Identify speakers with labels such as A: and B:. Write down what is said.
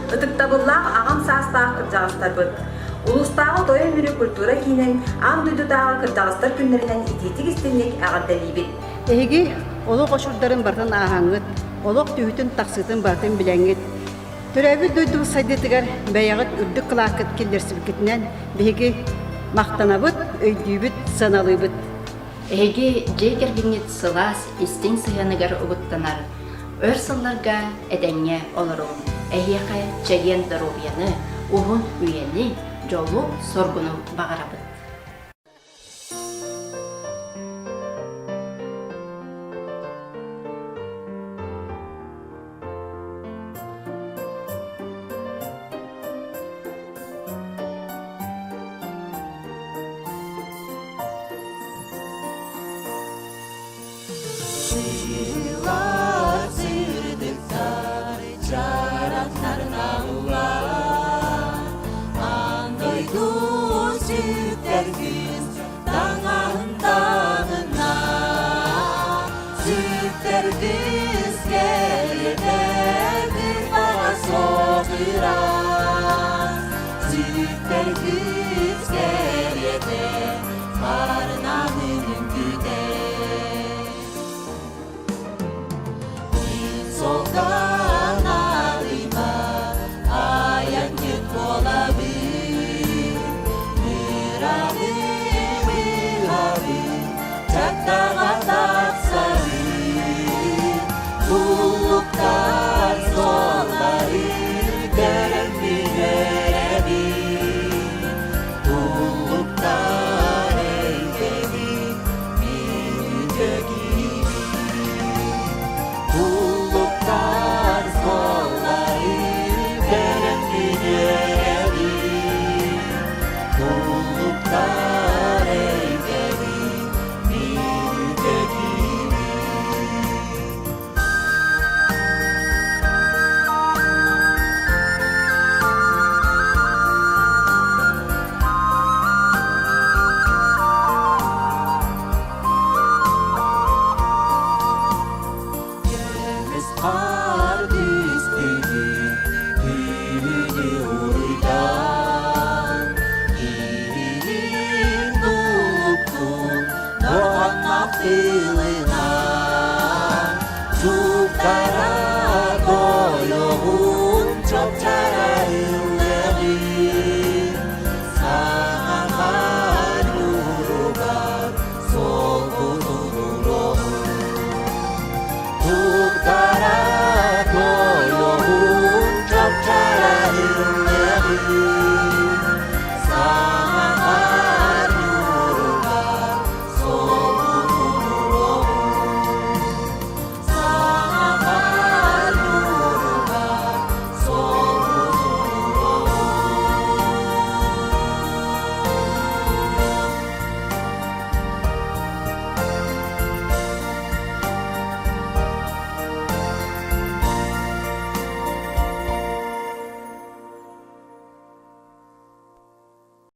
A: Ытыктабыллаах ағам саастаах кырдьаҕастарбыт. Улустағы тойын мүрі культура кейінен ам дүйдутағы кырдьаҕастар күннерінен ититик истинник ағардалибит.
B: Эһиги олох ошурдарын бартын аһаңыт, олох түйүтүн тахсытын бартын билеңит. Төрөбү дойду сайдытыгар бәягыт үрдүк кылаакыт келдерсибикитинен биһиги мактанабыт, өйдүүбүт, саналыбыт.
C: Эги жегер бинет сылас истин сыяныгар угуттанар. Өрсылларга эдеңе олорун. Эйяка чеген здоровьяны, угун үйени, жолу соргуну багарабыт.
D: Kar düştü, düğünü